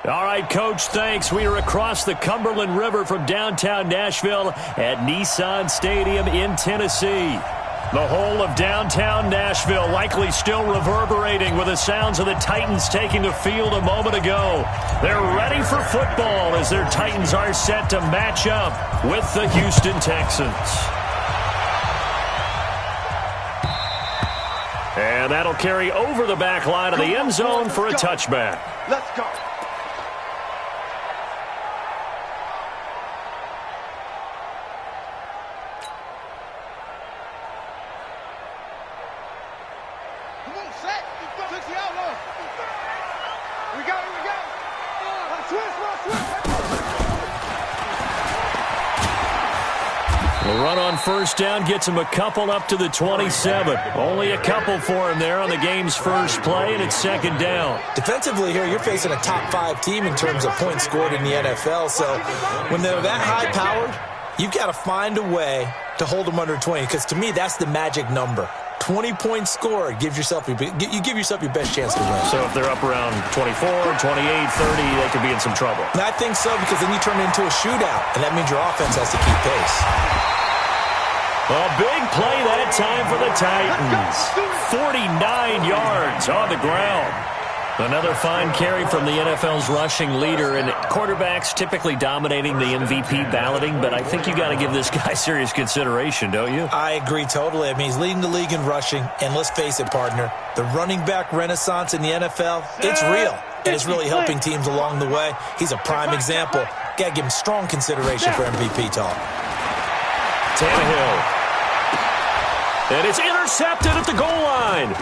All right, Coach, thanks. We are across the Cumberland River from downtown Nashville at Nissan Stadium in Tennessee. The whole of downtown Nashville likely still reverberating with the sounds of the Titans taking the field a moment ago. They're ready for football as their Titans are set to match up with the Houston Texans. And that'll carry over the back line of the end zone for a touchback. Let's go. The run on first down gets him a couple up to the 27. Only a couple for him there on the game's first play, and it's second down. Defensively here, you're facing a top-5 team in terms of points scored in the NFL. So when they're that high-powered, you've got to find a way to hold them under 20, because to me, that's the magic number. 20 points scored, you give yourself your best chance to win. So if they're up around 24, 28, 30, they could be in some trouble. And I think so, because then you turn it into a shootout, and that means your offense has to keep pace. A big play that time for the Titans. 49 yards on the ground. Another fine carry from the NFL's rushing leader, and quarterbacks typically dominating the MVP balloting, but I think you got to give this guy serious consideration, don't you? I agree totally. I mean, he's leading the league in rushing, and let's face it, partner, the running back renaissance in the NFL, it's real, and it's really helping teams along the way. He's a prime example. Got to give him strong consideration for MVP talk. Tannehill. And it's intercepted at the goal line.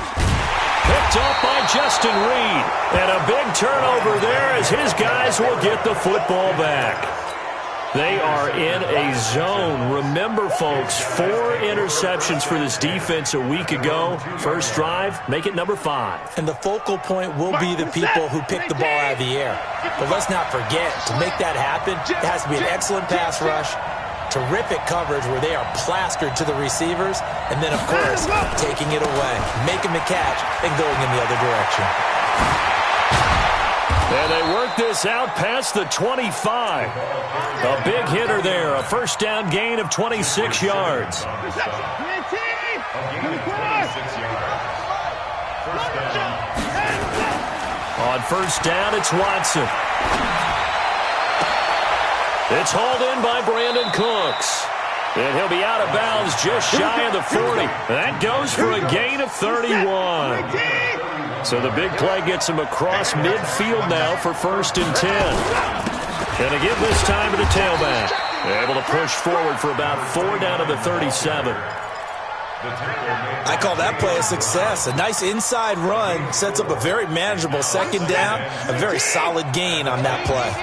Picked up by Justin Reed. And a big turnover there as his guys will get the football back. They are in a zone. Remember, folks, 4 interceptions for this defense a week ago. First drive, make it number 5. And the focal point will be the people who pick the ball out of the air. But let's not forget, to make that happen, it has to be an excellent pass rush, terrific coverage where they are plastered to the receivers, and then, of course, taking it away, making the catch, and going in the other direction. And they work this out past the 25. A big hitter there, a first down gain of 26 yards. On first down, it's Watson. It's hauled in by Brandon Cooks. And he'll be out of bounds just shy of the 40. That goes for a gain of 31. So the big play gets him across midfield now for first and 10. Going to give this time to the tailback. Able to push forward for about 4 down to the 37. I call that play a success. A nice inside run sets up a very manageable second down. A very solid gain on that play.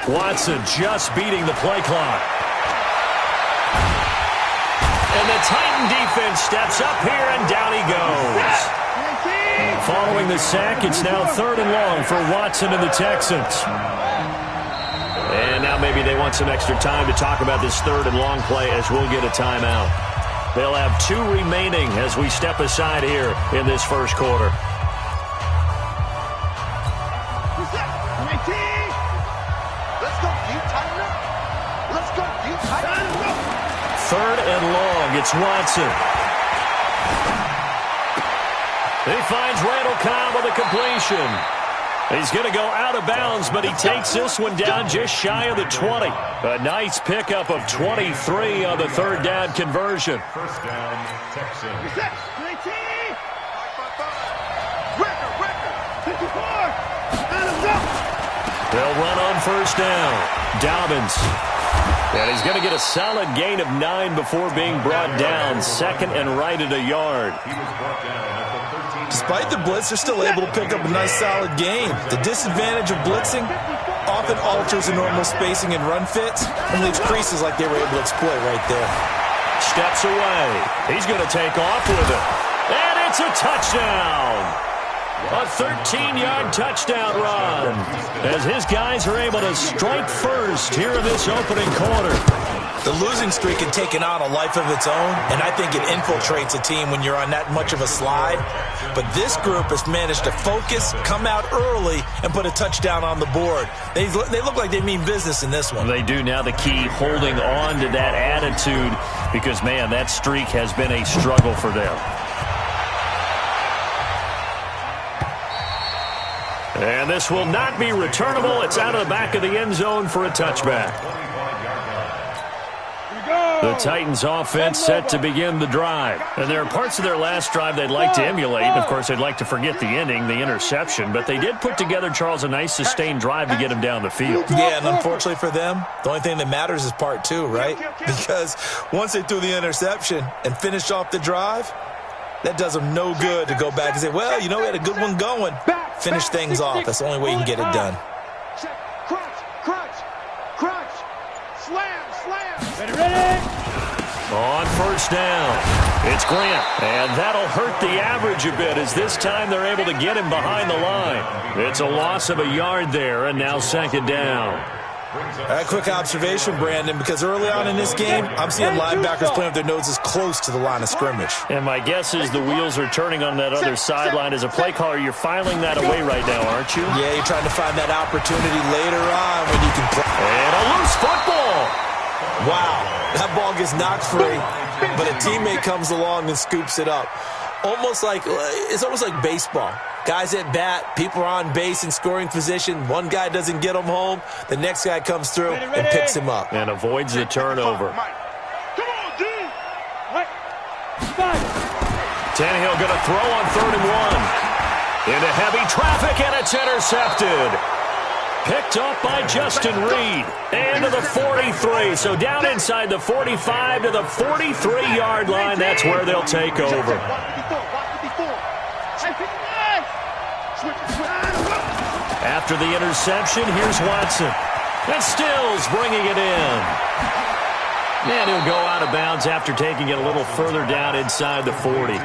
Watson just beating the play clock. And the Titan defense steps up here, and down he goes. Following the sack, it's now 3rd and long for Watson and the Texans. And now maybe they want some extra time to talk about this 3rd and long play, as we'll get a timeout. They'll have 2 remaining as we step aside here in this first quarter. Third and long, it's Watson. He finds Randall Cobb with a completion. He's going to go out of bounds, but he takes this one down just shy of the 20. A nice pickup of 23 on the 3rd down conversion. First down, Texans. They'll run on first down. Dobbins. And he's going to get a solid gain of 9 before being brought down. 2nd and right at a yard. He was brought down at the 13. Despite the blitz, they're still able to pick up a nice solid gain. The disadvantage of blitzing often alters the normal spacing and run fits and leaves creases like they were able to exploit right there. Steps away. He's going to take off with it. And it's a touchdown. A 13-yard touchdown run as his guys are able to strike first here in this opening quarter. The losing streak had taken on a life of its own, and I think it infiltrates a team when you're on that much of a slide. But this group has managed to focus, come out early, and put a touchdown on the board. They look like they mean business in this one. They do. Now the key, holding on to that attitude, because, man, that streak has been a struggle for them. And this will not be returnable. It's out of the back of the end zone for a touchback. The Titans offense set to begin the drive. And there are parts of their last drive they'd like to emulate. And of course, they'd like to forget the ending, the interception. But they did put together, Charles, a nice sustained drive to get him down the field. Yeah, and unfortunately for them, the only thing that matters is part two, right? Because once they threw the interception and finished off the drive, that does them no good to go back and say, well, you know, we had a good one going. Finish things off. That's the only way you can get it done. On first down, it's Grant. And that'll hurt the average a bit as this time they're able to get him behind the line. It's a loss of a yard there, and now second down. A quick observation, Brandon, because early on in this game, I'm seeing linebackers playing with their noses close to the line of scrimmage. And my guess is the wheels are turning on that other sideline. As a play caller, you're filing that away right now, aren't you? Yeah, you're trying to find that opportunity later on when you can play. And a loose football. Wow, that ball gets knocked free, but a teammate comes along and scoops it up. It's almost like baseball. Guys at bat, people are on base in scoring position. One guy doesn't get him home. The next guy comes through and picks him up. And avoids the turnover. Tannehill going to throw on 3rd and 1. Into heavy traffic, and it's intercepted. Picked up by Justin Reed. And to the 43. So down inside the 45 to the 43-yard line. That's where they'll take over. After the interception, here's Watson. And Stills bringing it in. And he'll go out of bounds after taking it a little further down inside the 40.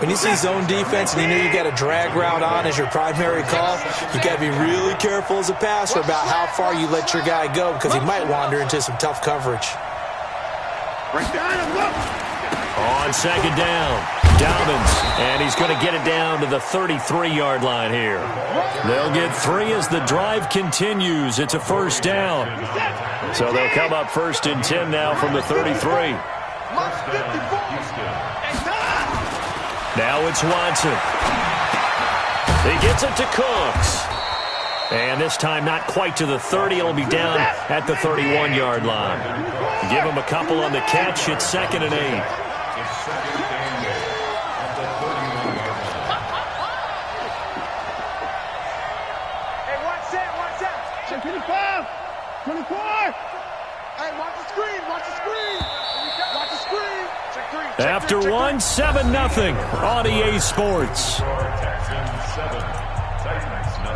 When you see zone defense and you know you got a drag route on as your primary call, you got to be really careful as a passer about how far you let your guy go because he might wander into some tough coverage. On second down, Dobbins, and he's going to get it down to the 33-yard line here. They'll get 3 as the drive continues. It's a first down. So they'll come up 1st and 10 now from the 33. Now it's Watson. He gets it to Cooks. And this time not quite to the 30. It'll be down at the 31-yard line. Give him a couple on the catch. It's 2nd and 8. After 1, 7-0 on EA Sports. Texans 7, Titans 0.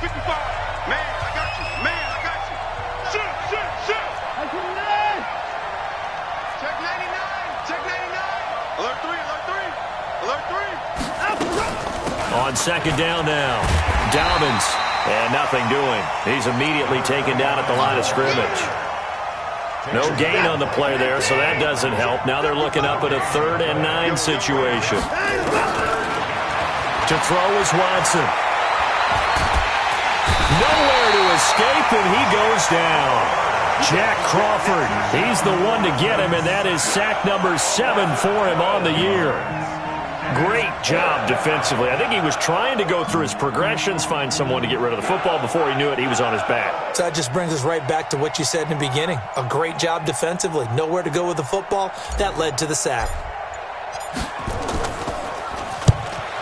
55. Man, I got you. Man, I got you. Shoot. Check 99. Check 99. Alert 3. On second down now, Dobbins. And nothing doing. He's immediately taken down at the line of scrimmage. No gain on the play there, so that doesn't help. Now they're looking up at a 3rd and 9 situation. To throw is Watson. Nowhere to escape, and he goes down. Jack Crawford, he's the one to get him, and that is sack number 7 for him on the year. Great job defensively. I think he was trying to go through his progressions, find someone to get rid of the football. Before he knew it, he was on his back. So that just brings us right back to what you said in the beginning. A great job defensively. Nowhere to go with the football. That led to the sack.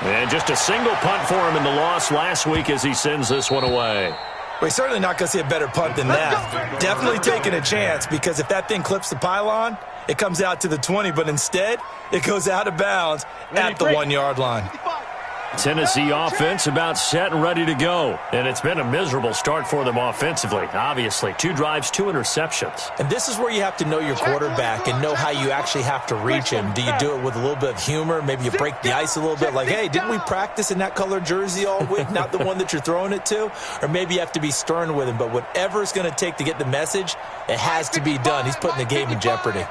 And just a single punt for him in the loss last week as he sends this one away. We're certainly not going to see a better punt than that. Definitely taking a chance because if that thing clips the pylon, it comes out to the 20, but instead it goes out of bounds at the 1-yard line. Tennessee offense about set and ready to go. And it's been a miserable start for them offensively, obviously. 2 drives, 2 interceptions. And this is where you have to know your quarterback and know how you actually have to reach him. Do you do it with a little bit of humor? Maybe you break the ice a little bit like, hey, didn't we practice in that color jersey all week, not the one that you're throwing it to? Or maybe you have to be stern with him. But whatever it's going to take to get the message, it has to be done. He's putting the game in jeopardy.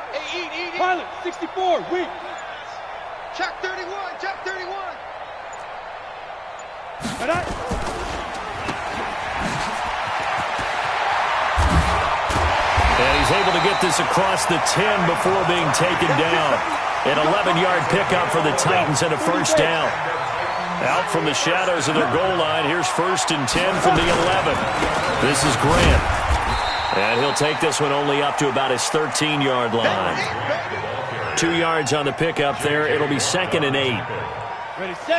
Pilot, 64, weak. Check 31, check 31. And he's able to get this across the 10 before being taken down. An 11-yard pickup for the Titans and a first down. Out from the shadows of their goal line, here's 1st and 10 from the 11. This is Grant. And he'll take this one only up to about his 13-yard line. 2 yards on the pickup there. It'll be 2nd and 8.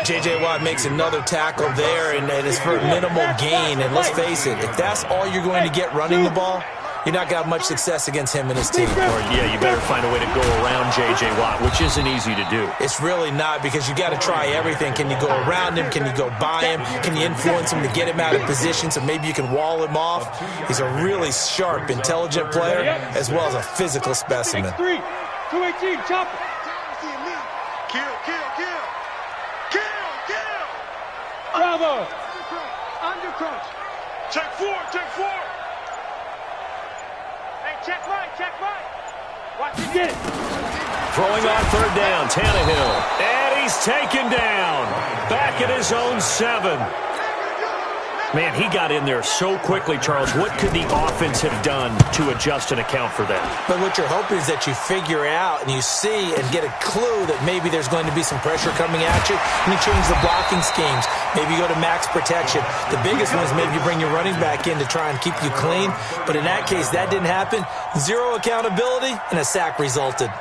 J.J. Watt makes another tackle there, and it is for minimal gain. And let's face it, if that's all you're going to get running the ball, you're not going to have much success against him and his team. Or, yeah, you better find a way to go around J.J. Watt, which isn't easy to do. It's really not, because you got to try everything. Can you go around him? Can you go by him? Can you influence him to get him out of position so maybe you can wall him off? He's a really sharp, intelligent player as well as a physical specimen. 218, chop it. Kill, kill, kill. Kill, kill. Bravo. Under crunch. Check 4, check 4. Hey, check right, check right. Watch it get it. Throwing on 3rd down, Tannehill. And he's taken down. Back at his own 7. Man, he got in there so quickly, Charles. What could the offense have done to adjust and account for that? But what you're hoping is that you figure out and you see and get a clue that maybe there's going to be some pressure coming at you, and you change the blocking schemes. Maybe you go to max protection. The biggest one is maybe you bring your running back in to try and keep you clean. But in that case, that didn't happen. 0 accountability, and a sack resulted.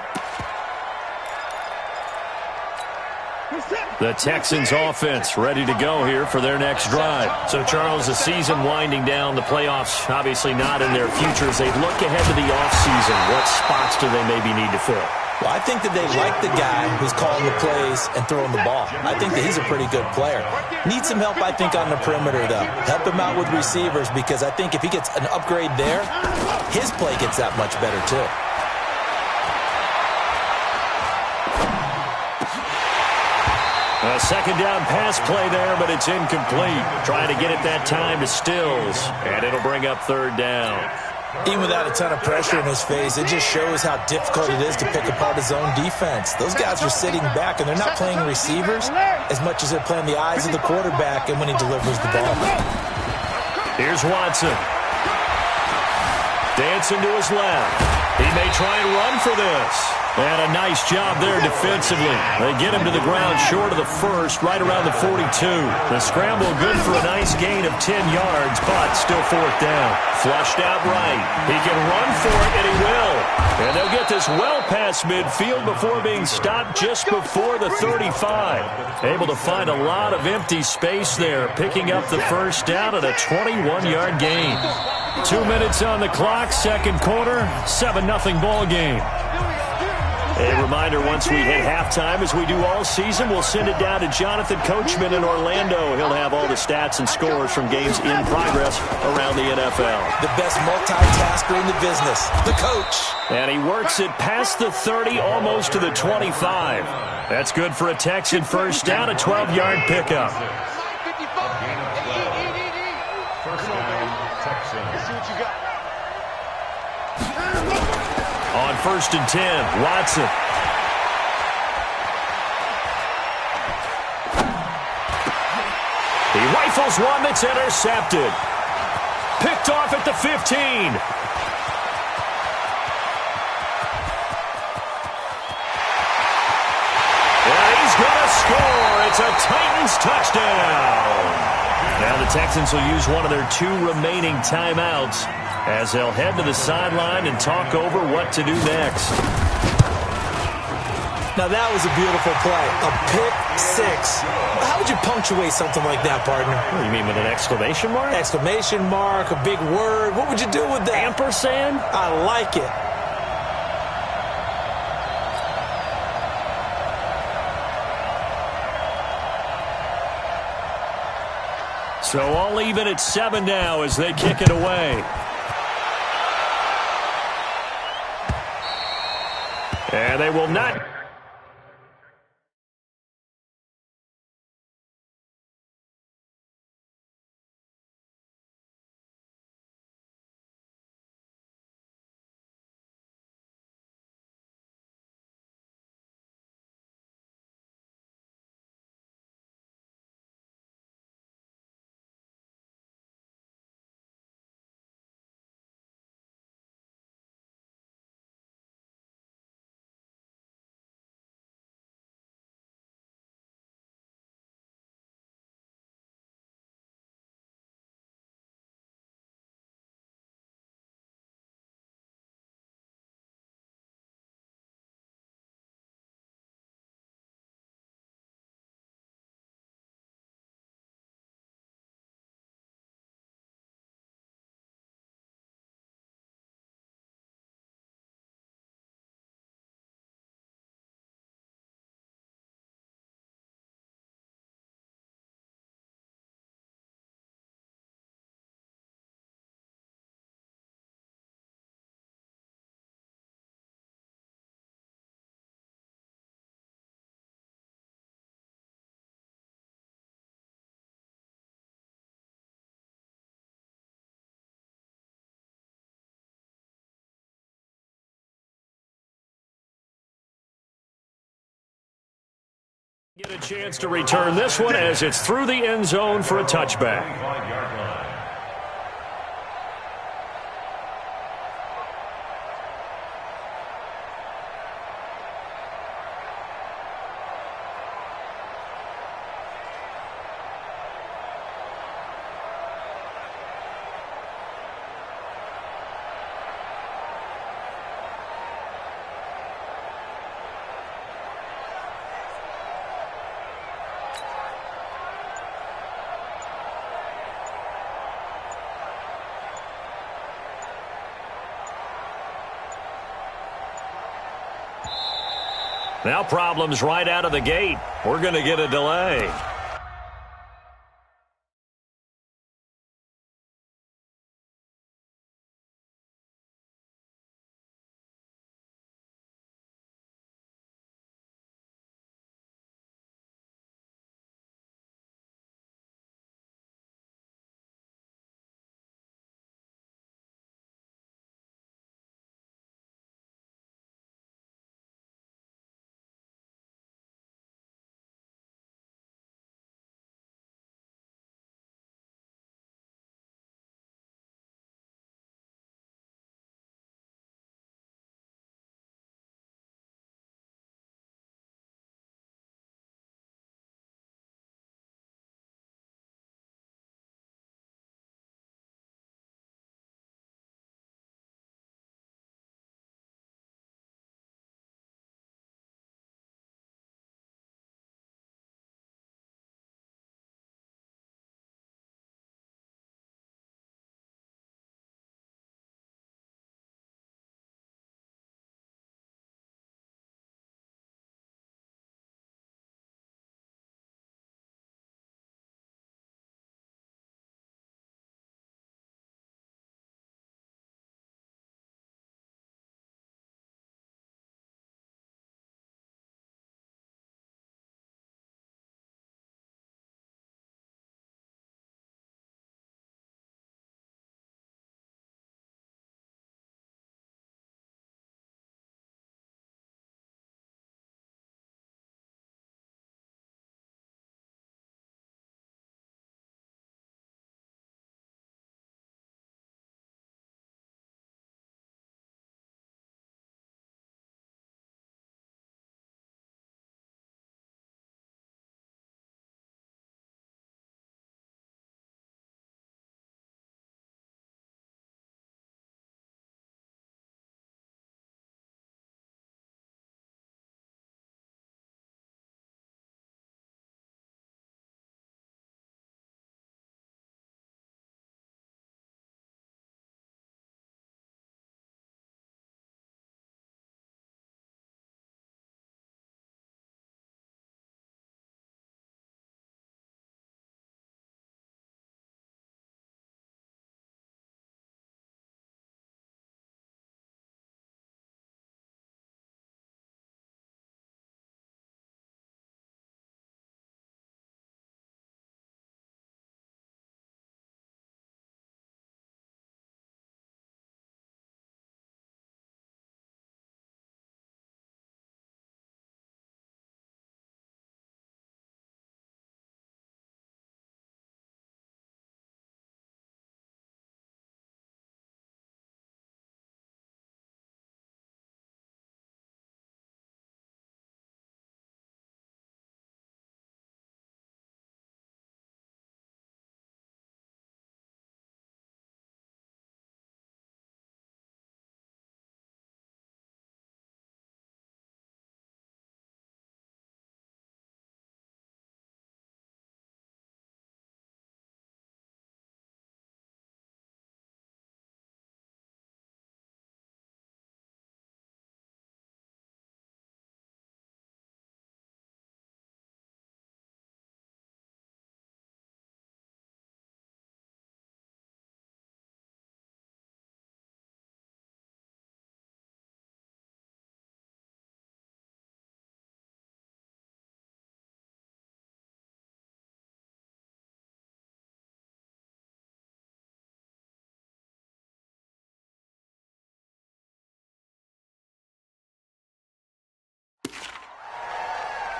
The Texans offense ready to go here for their next drive. So, Charles, the season winding down, the playoffs obviously not in their future. As they look ahead to the offseason, what spots do they maybe need to fill? Well, I think that they like the guy who's calling the plays and throwing the ball. I think that he's a pretty good player. Needs some help, I think, on the perimeter, though. Help him out with receivers, because I think if he gets an upgrade there, his play gets that much better, too. A 2nd down pass play there, but it's incomplete. Trying to get it that time to Stills, and it'll bring up 3rd down. Even without a ton of pressure in his face, it just shows how difficult it is to pick apart his own defense. Those guys are sitting back, and they're not playing receivers as much as they're playing the eyes of the quarterback and when he delivers the ball. Here's Watson. Dancing to his left. He may try and run for this. And a nice job there defensively. They get him to the ground short of the 1st, right around the 42. The scramble good for a nice gain of 10 yards, but still 4th down. Flushed out right. He can run for it, and he will. And they'll get this well past midfield before being stopped just before the 35. Able to find a lot of empty space there, picking up the 1st down at a 21-yard gain. 2 minutes on the clock, 2nd quarter, 7-0 ball game. A reminder, once we hit halftime, as we do all season, we'll send it down to Jonathan Coachman in Orlando. He'll have all the stats and scores from games in progress around the NFL. The best multitasker in the business, the coach. And he works it past the 30, almost to the 25. That's good for a Texan 1st down, a 12-yard pickup. First down, Texans. Let's see what you got. On 1st and 10, Watson. He rifles one that's intercepted. Picked off at the 15. And he's going to score. It's a Titans touchdown. Now the Texans will use one of their 2 remaining timeouts as they'll head to the sideline and talk over what to do next. Now that was a beautiful play. A pick 6. How would you punctuate something like that, partner? What, you mean with an exclamation mark? Exclamation mark, a big word. What would you do with that? Ampersand? I like it. So all even at 7 now as they kick it away. And they will not. Get a chance to return this one as it's through the end zone for a touchback. Now problems right out of the gate. We're going to get a delay.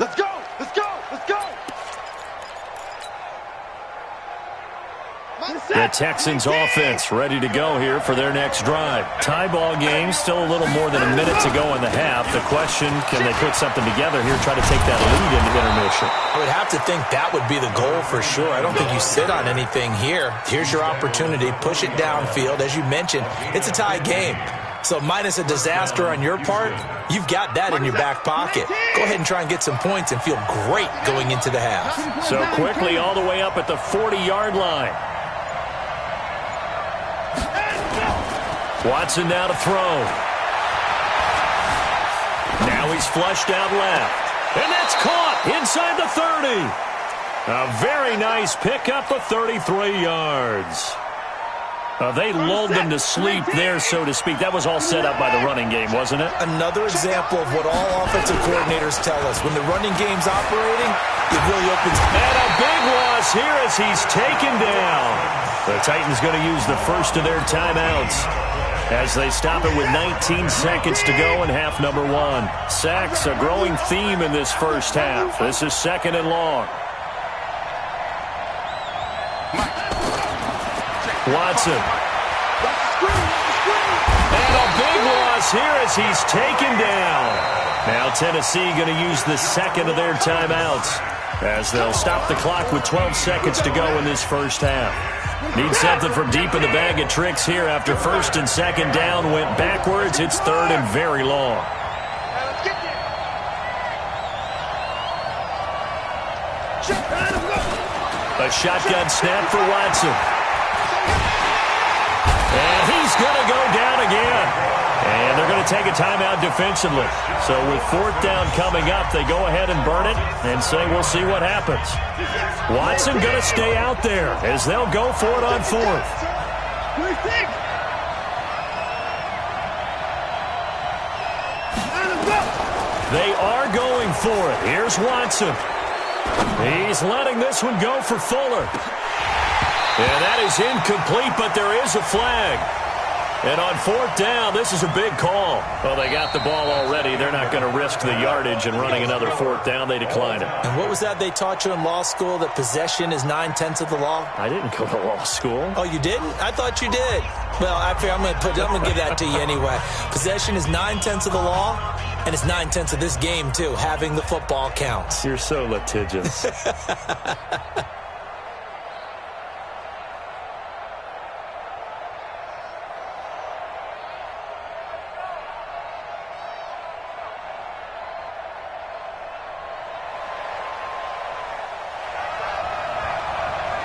Let's go! Let's go! Let's go! The Texans offense ready to go here for their next drive. Tie ball game, still a little more than a minute to go in the half. The question, can they put something together here, try to take that lead into intermission? I would have to think that would be the goal for sure. I don't think you sit on anything here. Here's your opportunity. Push it downfield. As you mentioned, it's a tie game. So minus a disaster on your part, you've got that in your back pocket. Go ahead and try and get some points and feel great going into the half. So quickly all the way up at the 40-yard line. Watson now to throw. Now he's flushed out left. And that's caught inside the 30. A very nice pickup of 33 yards. They lulled them to sleep there, so to speak. That was all set up by the running game, wasn't it? Another example of what all offensive coordinators tell us. When the running game's operating, it really opens. And a big loss here as he's taken down. The Titans going to use the first of their timeouts as they stop it with 19 seconds to go in half number one. Sacks, a growing theme in this first half. This is second and long. Watson. And a big loss here as he's taken down. Now Tennessee going to use the second of their timeouts as they'll stop the clock with 12 seconds to go in this first half. Need something from deep in the bag of tricks here after first and second down went backwards. It's third and very long. A shotgun snap for Watson. And he's going to go down again. And they're going to take a timeout defensively. So with fourth down coming up, they go ahead and burn it and say we'll see what happens. Watson going to stay out there as they'll go for it on fourth. They are going for it. Here's Watson. He's letting this one go for Fuller. And that is incomplete, but there is a flag. And on fourth down, this is a big call. Well, they got the ball already. They're not going to risk the yardage and running another fourth down. They decline it. And what was that they taught you in law school, that possession is 9/10 of the law? I didn't go to law school. Oh, you didn't? I thought you did. Well, I'm going to give that to you anyway. Possession is 9/10 of the law, and it's 9/10 of this game, too. Having the football counts. You're so litigious.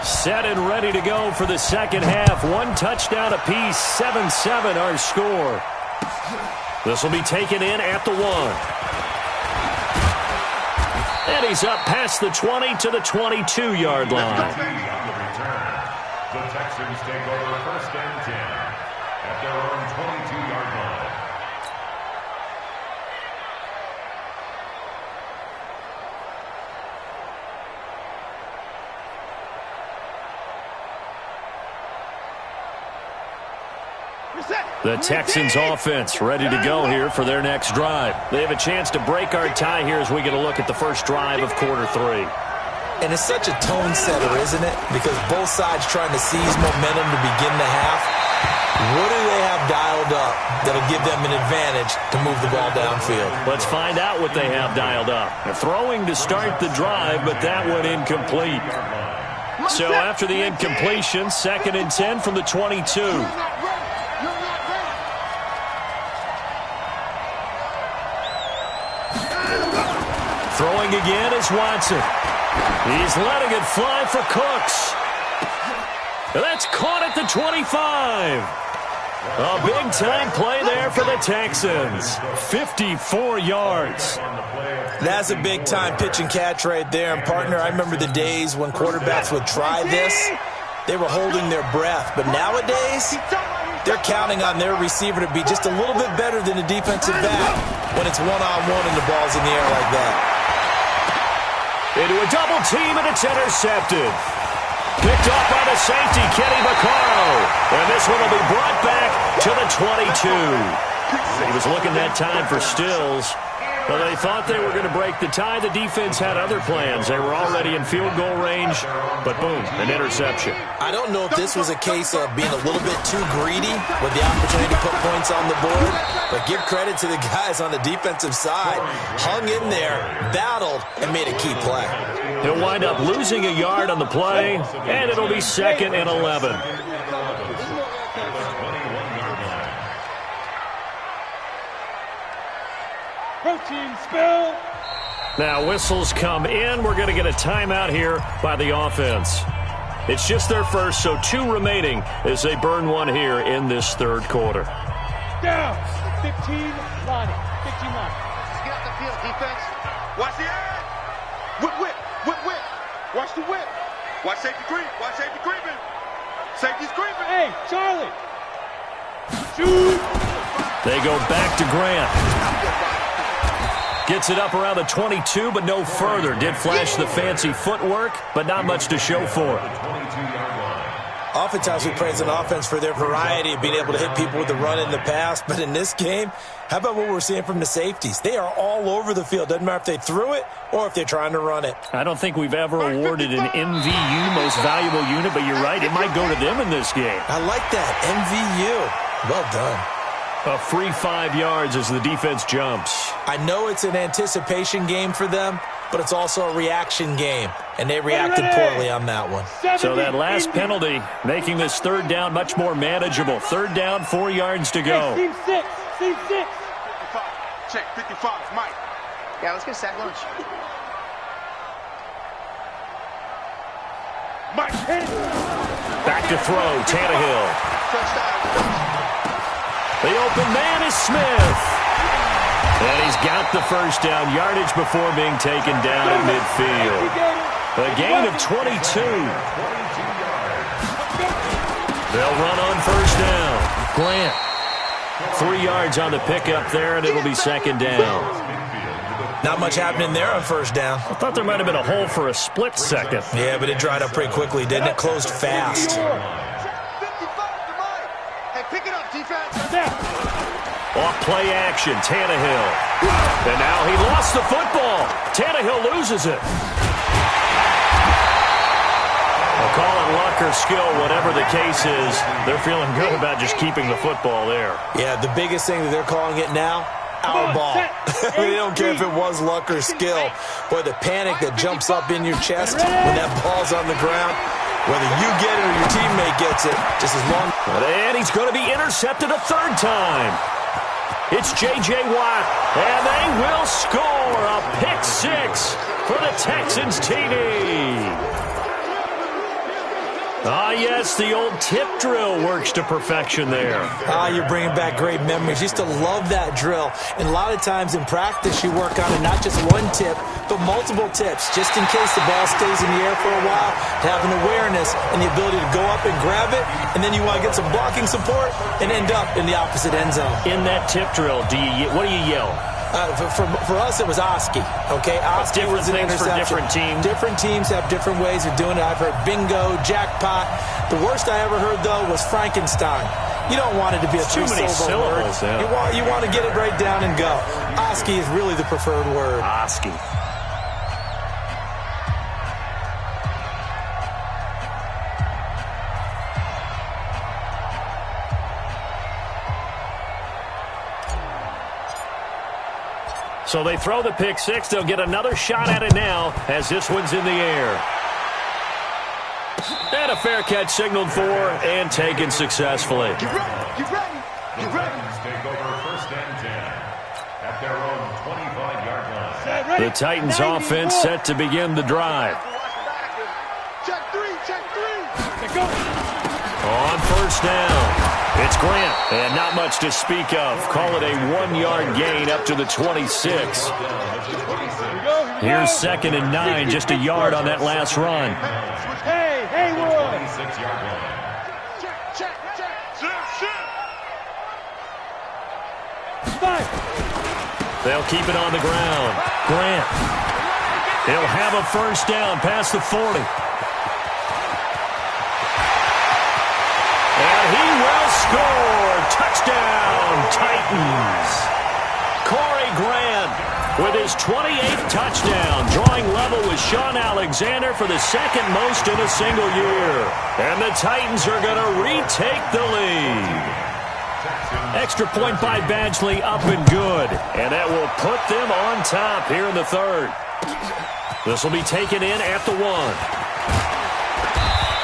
Set and ready to go for the second half. One touchdown apiece, 7-7 our score. This will be taken in at the 1. And he's up past the 20 to the 22-yard line. The Texans take over first and 10 at their own 22-yard line. The Texans offense ready to go here for their next drive. They have a chance to break our tie here as we get a look at the first drive of quarter 3. And it's such a tone setter, isn't it? Because both sides trying to seize momentum to begin the half. What do they have dialed up that'll give them an advantage to move the ball downfield? Let's find out what they have dialed up. They're throwing to start the drive, but that one incomplete. So after the incompletion, second and 10 from the 22. Throwing again is Watson. He's letting it fly for Cooks. That's caught at the 25. A big-time play there for the Texans. 54 yards. That's a big-time pitch and catch right there. And, partner, I remember the days when quarterbacks would try this. They were holding their breath. But nowadays, they're counting on their receiver to be just a little bit better than a defensive back when it's one-on-one and the ball's in the air like that. Into a double team, and it's intercepted. Picked off by the safety, Kenny Vaccaro. And this one will be brought back to the 22. He was looking that time for Stills. Well, they thought they were going to break the tie. The defense had other plans. They were already in field goal range, but boom, an interception. I don't know if this was a case of being a little bit too greedy with the opportunity to put points on the board, but give credit to the guys on the defensive side. Hung in there, battled, and made a key play. He'll wind up losing a yard on the play, and it'll be 2nd and 11. Protein spill. Now whistles come in. We're going to get a timeout here by the offense. It's just their first, so 2 remaining as they burn one here in this third quarter. Down. 15 line. 15 line. Let's get off the field, defense. Watch the air. Whip. Watch the whip. Watch safety creep. Watch safety creeping. Safety's creeping. Hey, Charlie. Shoot. They go back to Grant. Gets it up around the 22, but no further. Did flash the fancy footwork, but not much to show for it. Oftentimes we praise an offense for their variety of being able to hit people with the run in the pass, but in this game, how about what we're seeing from the safeties? They are all over the field. Doesn't matter if they threw it or if they're trying to run it. I don't think we've ever awarded an MVU, most valuable unit, but you're right, it might go to them in this game. I like that, MVU. Well done. A free 5 yards as the defense jumps. I know it's an anticipation game for them, but it's also a reaction game, and they reacted poorly on that one. So that last penalty making this third down much more manageable. Third down, 4 yards to go. Team 6. Team 6. 55. Check 55. Mike. Yeah, let's get a sack lunch. Mike. Back to throw, Tannehill. Touchdown. The open man is Smith. And he's got the first down yardage before being taken down at midfield. A gain of 22. They'll run on first down. Grant. 3 yards on the pickup there, and it'll be 2nd down. Not much happening there on first down. I thought there might have been a hole for a split second. Yeah, but it dried up pretty quickly, didn't it? Closed fast. Off play action, Tannehill. And now he lost the football. Tannehill loses it. I'll call it luck or skill, whatever the case is. They're feeling good about just keeping the football there. Yeah, the biggest thing that they're calling it now, our ball. They don't care if it was luck or skill. Boy, the panic that jumps up in your chest when that ball's on the ground, whether you get it or your teammate gets it, just as long. And he's going to be intercepted a 3rd time. It's J.J. Watt, and they will score a pick 6 for the Texans TD. Ah, yes, the old tip drill works to perfection there. Ah, you're bringing back great memories. Used to love that drill. And a lot of times in practice, you work on it, not just one tip, but multiple tips, just in case the ball stays in the air for a while, to have an awareness and the ability to go up and grab it, and then you want to get some blocking support and end up in the opposite end zone. In that tip drill, what do you yell? For us, it was Oski. Okay, Oski was an interception. For different teams. Different teams have different ways of doing it. I've heard bingo, jackpot. The worst I ever heard, though, was Frankenstein. You don't want it to be a too many syllables. Word. Yeah. You want to get it right down and go. Oski is really the preferred word. Oski. So they throw the pick 6. They'll get another shot at it now as this one's in the air. And a fair catch signaled for and taken successfully. Get ready. The Titans take over 1st and 10 at their own 25-yard line. The Titans offense set to begin the drive. Check 3. On first down. It's Grant, and not much to speak of. Call it a 1-yard gain up to the 26. Here's 2nd and 9, just a yard on that last run. Hey, Haywood. 26-yard line. Check. Five. They'll keep it on the ground. Grant. He'll have a first down past the 40. And he will score. Touchdown, Titans. Corey Grant with his 28th touchdown, drawing level with Sean Alexander for the second most in a single year. And the Titans are going to retake the lead. Extra point by Badgley, up and good. And that will put them on top here in the third. This will be taken in at the 1.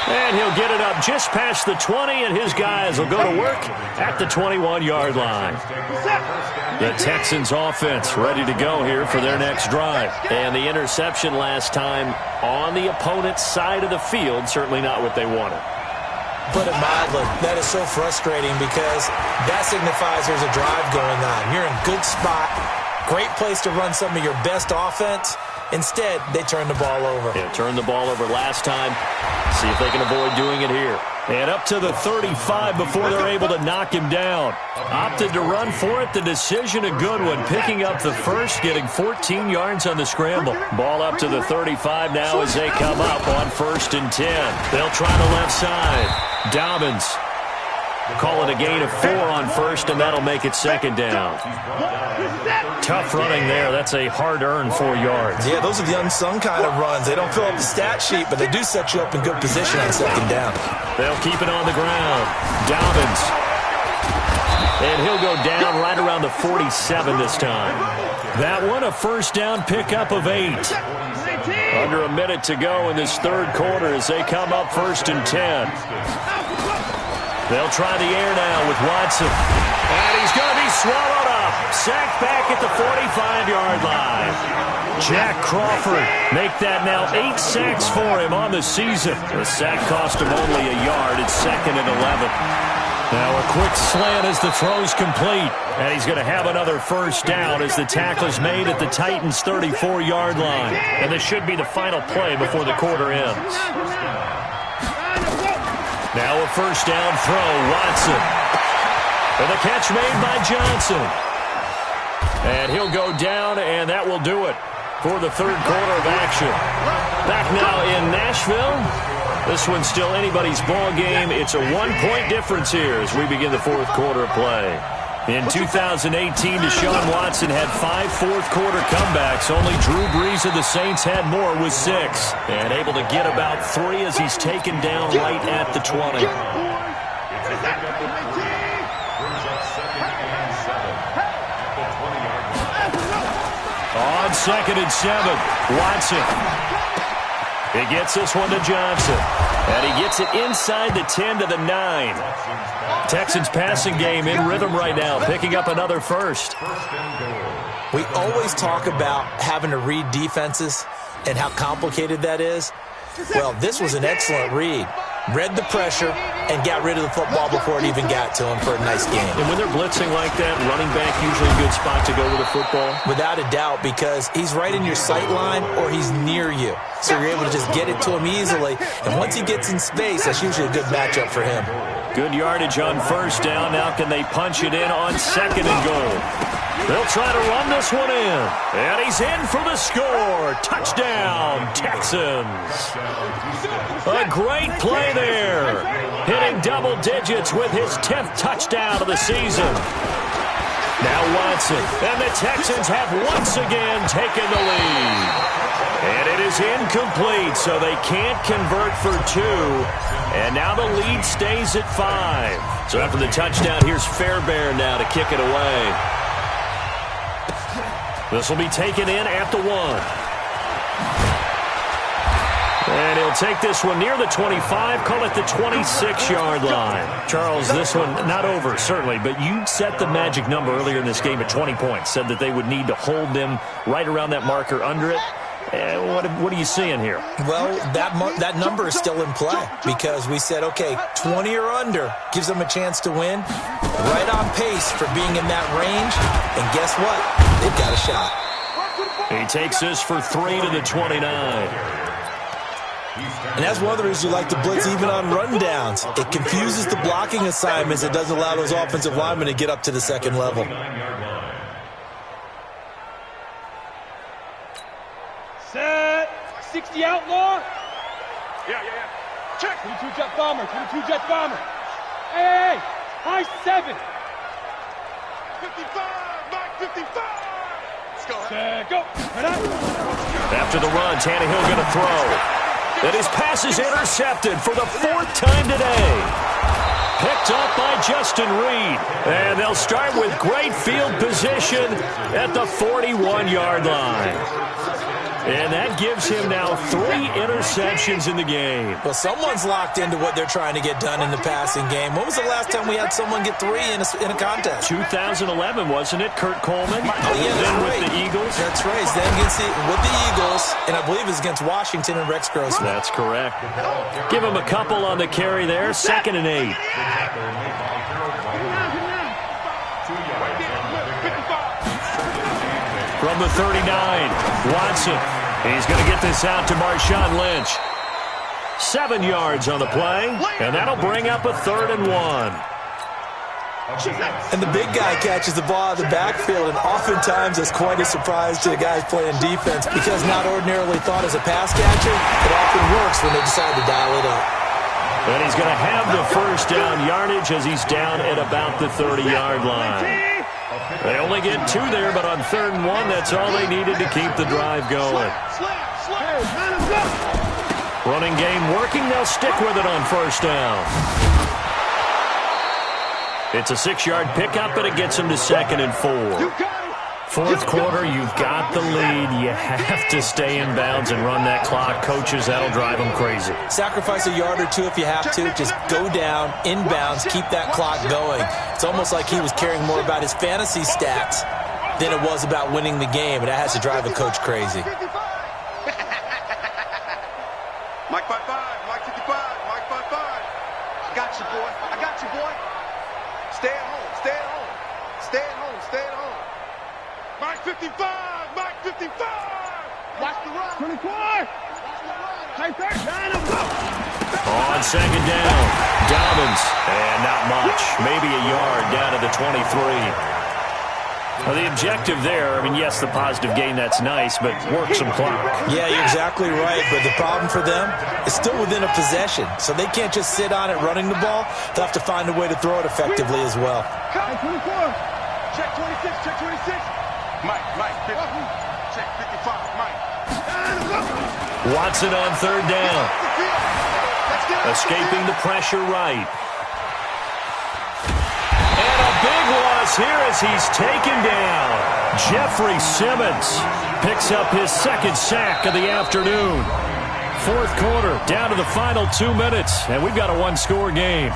And he'll get it up just past the 20, and his guys will go to work at the 21-yard line. The Texans offense ready to go here for their next drive. And the interception last time on the opponent's side of the field, certainly not what they wanted. Put it mildly, that is so frustrating because that signifies there's a drive going on. You're in good spot, great place to run some of your best offense. Instead, they turn the ball over. Yeah, turned the ball over last time. See if they can avoid doing it here. And up to the 35 before they're able to knock him down. Opted to run for it. The decision, a good one. Picking up the first, getting 14 yards on the scramble. Ball up to the 35 now as they come up on 1st and 10. They'll try the left side. Dobbins. Call it a gain of 4 on 1st, and that'll make it 2nd down. Tough running there. That's a hard-earned 4 yards. Yeah, those are the unsung kind of runs. They don't fill up the stat sheet, but they do set you up in good position on 2nd down. They'll keep it on the ground. Dobbins. And he'll go down right around the 47 this time. That one, a 1st down pickup of 8. Under a minute to go in this third quarter as they come up 1st and 10. They'll try the air now with Watson. And he's going to be swallowed up. Sacked back at the 45-yard line. Jack Crawford make that now 8 sacks for him on the season. The sack cost him only a yard. It's 2nd and 11. Now a quick slant as the throw's complete. And he's going to have another 1st down as the tackle's made at the Titans' 34-yard line. And this should be the final play before the quarter ends. Now a 1st down throw, Watson. And the catch made by Johnson. And he'll go down, and that will do it for the third quarter of action. Back now in Nashville. This one's still anybody's ball game. It's a 1-point difference here as we begin the fourth quarter of play. In 2018, Deshaun Watson had 5 fourth-quarter comebacks. Only Drew Brees of the Saints had more with 6. And able to get about 3 as he's taken down right at the 20. On 2nd and 7, Watson. He gets this one to Johnson. And he gets it inside the 10 to the 9. Texans passing game in rhythm right now, picking up another 1st. We always talk about having to read defenses and how complicated that is. Well, this was an excellent read. Read the pressure and got rid of the football before it even got to him for a nice game. And when they're blitzing like that, running back usually a good spot to go with the football? Without a doubt, because he's right in your sight line or he's near you. So you're able to just get it to him easily. And once he gets in space, that's usually a good matchup for him. Good yardage on 1st down. Now can they punch it in on 2nd and goal? They'll try to run this one in. And he's in for the score. Touchdown, Texans. A great play there. Hitting double digits with his 10th touchdown of the season. Now Watson. And the Texans have once again taken the lead. And it is incomplete, so they can't convert for 2. And now the lead stays at 5. So after the touchdown, here's Fairbairn now to kick it away. This will be taken in at the 1. And he'll take this one near the 25, call it the 26-yard line. Charles, this one not over, certainly, but you set the magic number earlier in this game at 20 points, said that they would need to hold them right around that marker under it. What are you seeing here? Well, that number is still in play because we said, okay, 20 or under gives them a chance to win. Right on pace for being in that range. And guess what? They've got a shot. He takes this for 3 to the 29. And that's one of the reasons you like to blitz even on rundowns. It confuses the blocking assignments. It doesn't allow those offensive linemen to get up to the second level. Set. 60 outlaw. Yeah. Check. 22 jet bomber. 22 jet bomber. Hey. High 7. 55. Mike 55. Set, go. After the run, Tannehill going to throw. And his pass is intercepted for the 4th time today. Picked up by Justin Reed. And they'll start with great field position at the 41-yard line. And that gives him now 3 interceptions in the game. Well, someone's locked into what they're trying to get done in the passing game. When was the last time we had someone get 3 in a contest? 2011, wasn't it? Kurt Coleman. Oh, yeah, then right. with the Eagles. That's right. Then with the Eagles, and I believe it's against Washington and Rex Grossman. That's correct. Give him a couple on the carry there. 2nd and 8. From the 39, Watson. He's going to get this out to Marshawn Lynch. 7 yards on the play, and that'll bring up a 3rd and 1. And the big guy catches the ball out of the backfield, and oftentimes it's quite a surprise to the guys playing defense because not ordinarily thought as a pass catcher, it often works when they decide to dial it up. And he's going to have the 1st down yardage as he's down at about the 30-yard line. They only get 2 there, but on 3rd and 1, that's all they needed to keep the drive going. Running game working. They'll stick with it on 1st down. It's a 6-yard pickup, and it gets them to 2nd and 4. 4th quarter, you've got the lead. You have to stay in bounds and run that clock. Coaches, that'll drive them crazy. Sacrifice a yard or 2 if you have to. Just go down, in bounds, keep that clock going. It's almost like he was caring more about his fantasy stats than it was about winning the game, and that has to drive a coach crazy. Mike 5-5, Mike 55, Mike 5-5. I got you, boy. I got you, boy. Stay at home, stay at home. Stay at home, stay at home. Mike 55, Mike 55. Watch the run. 24. Take that. Line him up. On 2nd down, Dobbins, and not much. Maybe a yard down to the 23. Well, the objective there, I mean, yes, the positive gain, that's nice, but work some clock. Yeah, you're exactly right, but the problem for them is still within a possession, so they can't just sit on it running the ball. They'll have to find a way to throw it effectively as well. Hey, 24. Check 26, check 26. Mike, 50. Check 55, Mike. Watson on 3rd down. Escaping the pressure right. And a big loss here as he's taken down. Jeffrey Simmons picks up his 2nd sack of the afternoon. 4th quarter, down to the final 2 minutes, and we've got a 1-score game.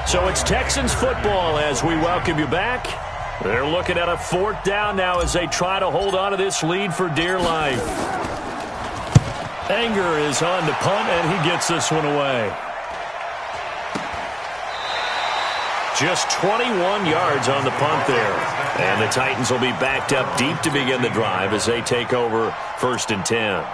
So it's Texans football as we welcome you back. They're looking at a 4th down now as they try to hold on to this lead for dear life. Anger is on to punt, and he gets this one away. Just 21 yards on the punt there. And the Titans will be backed up deep to begin the drive as they take over 1st and 10.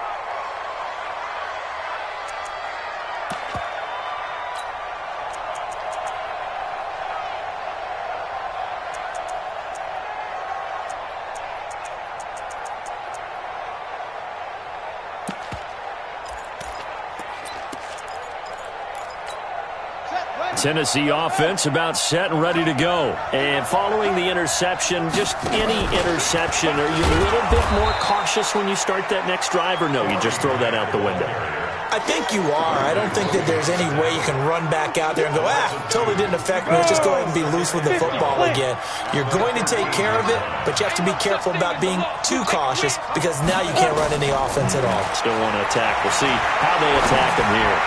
Tennessee offense about set and ready to go. And following the interception, just any interception, are you a little bit more cautious when you start that next drive, or no, you just throw that out the window? I think you are. I don't think that there's any way you can run back out there and go, totally didn't affect me. Let's just go ahead and be loose with the football again. You're going to take care of it, but you have to be careful about being too cautious because now you can't run any offense at all. Still want to attack. We'll see how they attack him here.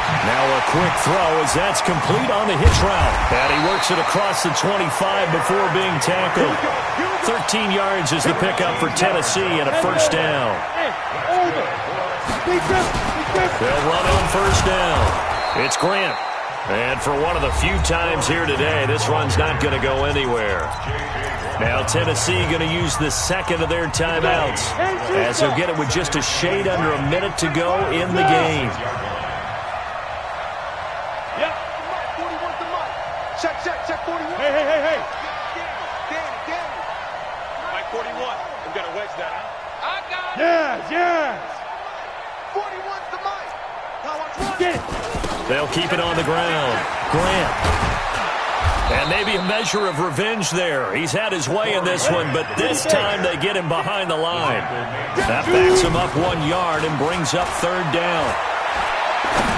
Now a quick throw as that's complete on the hitch route. And he works it across the 25 before being tackled. 13 yards is the pickup for Tennessee and a 1st down. They'll run on 1st down. It's Grant. And for one of the few times here today, this run's not going to go anywhere. Now Tennessee going to use the 2nd of their timeouts as they'll get it with just a shade under a minute to go in the game. Check 41. Hey. Danny. Mike 41. We got a wedge that, huh? I got it. Yes. 41's the Mike. Now watch run. Get it. They'll keep it on the ground. Grant. And maybe a measure of revenge there. He's had his way in this one, but this time they get him behind the line. That backs him up 1 yard and brings up third down.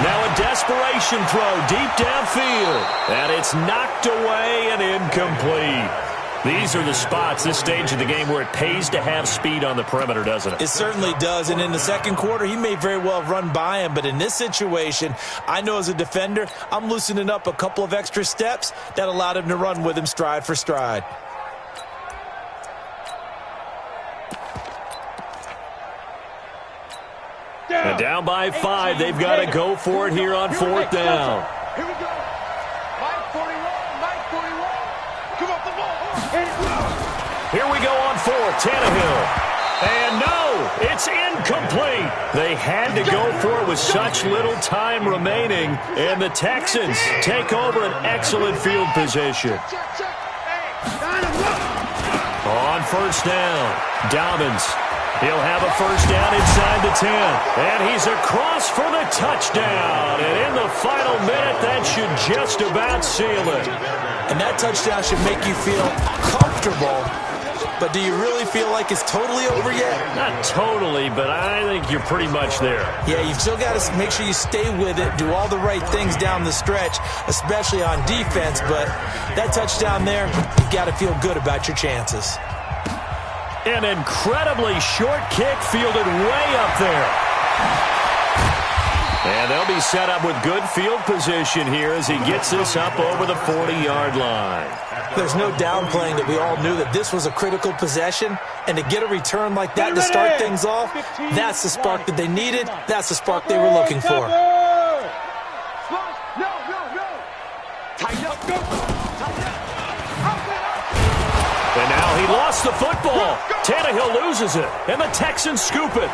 Now a desperation throw deep downfield. And it's knocked away and incomplete. These are the spots, this stage of the game, where it pays to have speed on the perimeter, doesn't it? It certainly does. And in the second quarter, he may very well run by him. But in this situation, I know as a defender, I'm loosening up a couple of extra steps that allowed him to run with him stride for stride. And down by 5, they've got to go for it here on fourth down. Here we go. Mike 41, Mike 41. Come off the ball. Here we go on fourth, Tannehill. And no, it's incomplete. They had to go for it with such little time remaining, and the Texans take over an excellent field position. On first down, Dobbins. He'll have a first down inside the 10. And he's across for the touchdown. And in the final minute, that should just about seal it. And that touchdown should make you feel comfortable. But do you really feel like it's totally over yet? Not totally, but I think you're pretty much there. Yeah, you've still got to make sure you stay with it, do all the right things down the stretch, especially on defense. But that touchdown there, you've got to feel good about your chances. An incredibly short kick fielded way up there. And they'll be set up with good field position here as he gets this up over the 40-yard line. There's no downplaying that we all knew that this was a critical possession. And to get a return like that to start things off, that's the spark that they needed. That's the spark they were looking for. Tighten up, go. And now he lost the football. Tannehill loses it, and the Texans scoop it.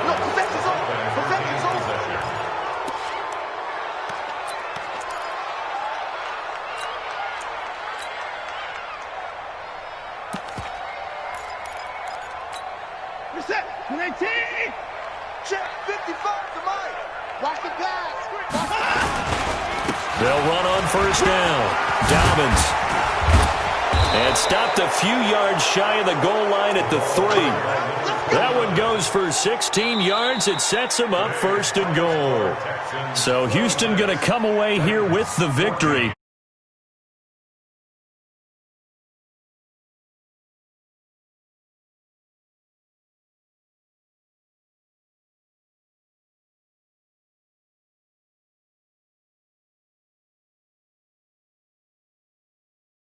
No, possession's over. Possession's over. Reset. 19. Check 55 to Mike. Watch the pass. They'll run on first down. Dobbins. And stopped a few yards shy of the goal line at the 3. That one goes for 16 yards. It sets him up first and goal. So Houston going to come away here with the victory.